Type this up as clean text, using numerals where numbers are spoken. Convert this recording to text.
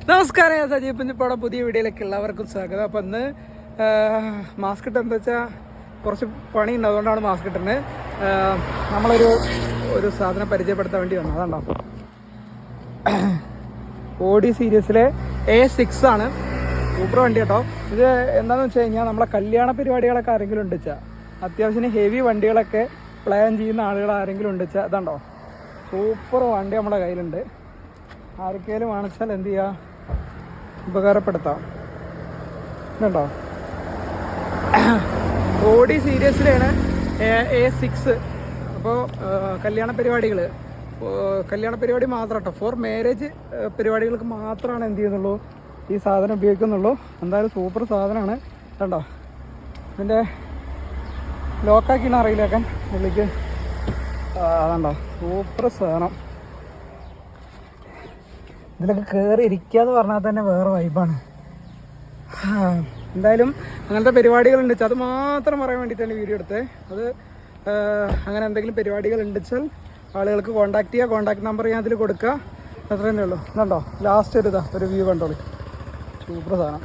നമസ്കാരം, ഞാൻ സജീവ് പുഞ്ചിപ്പാടെ പുതിയ വീഡിയോയിലേക്ക് എല്ലാവർക്കും സ്വാഗതം. അപ്പം ഇന്ന് മാസ്ക് ഇട്ട് എന്താ വെച്ചാൽ കുറച്ച് പണിയുണ്ട്, അതുകൊണ്ടാണ് മാസ്ക് ഇട്ടുന്നത്. നമ്മളൊരു സാധനം പരിചയപ്പെടുത്താൻ വേണ്ടി വന്നു. അതുണ്ടോ, ഓഡി സീരീസിലെ A6 ആണ്, സൂപ്പർ വണ്ടി കേട്ടോ. ഇത് എന്താണെന്ന് വെച്ച് കഴിഞ്ഞാൽ നമ്മളെ കല്യാണ പരിപാടികളൊക്കെ ആരെങ്കിലും ഉണ്ടെച്ചാൽ, അത്യാവശ്യം ഹെവി വണ്ടികളൊക്കെ പ്ലാൻ ചെയ്യുന്ന ആളുകൾ ആരെങ്കിലും ഉണ്ടെച്ചാൽ ഇതുണ്ടോ, സൂപ്പർ വണ്ടി നമ്മുടെ കയ്യിലുണ്ട്. ആർക്കെങ്കിലും വാങ്ങിച്ചാൽ എന്ത് ചെയ്യുക, ഉപകാരപ്പെടുത്താം. ഇതുണ്ടോ, ഓഡി സീരീസിലാണ് A6. അപ്പോൾ കല്യാണ പരിപാടി മാത്രം കേട്ടോ, ഫോർ മാരേജ് പരിപാടികൾക്ക് മാത്രമാണ് എന്ത് ചെയ്യുന്നുള്ളൂ ഈ സാധനം ഉപയോഗിക്കുന്നുള്ളൂ. എന്തായാലും സൂപ്പർ സാധനമാണ് കേട്ടോ. ഇതിൻ്റെ ലോക്കാക്കിയാണ് അറിയില്ലേക്കാൻ ഉള്ളിലേക്ക്. അതുണ്ടോ, സൂപ്പർ സാധനം. ഇതിലൊക്കെ കയറി ഇരിക്കാന്ന് പറഞ്ഞാൽ തന്നെ വേറെ വൈബാണ്. എന്തായാലും അങ്ങനത്തെ പരിപാടികളുണ്ട് വെച്ചാൽ അത് മാത്രം പറയാൻ വേണ്ടിയിട്ടാണ് വീഡിയോ എടുത്തത്. അത് അങ്ങനെ എന്തെങ്കിലും പരിപാടികൾ ഉണ്ടെച്ചാൽ ആളുകൾക്ക് കോൺടാക്ട് ചെയ്യുക. കോൺടാക്ട് നമ്പർ ഞാൻ അതിൽ കൊടുക്കുക, അത്ര തന്നെ ഉള്ളൂ. ഇതുണ്ടോ, ലാസ്റ്റ് ഒരു വ്യൂ കണ്ടോളൂ, സൂപ്പർ സാധനം.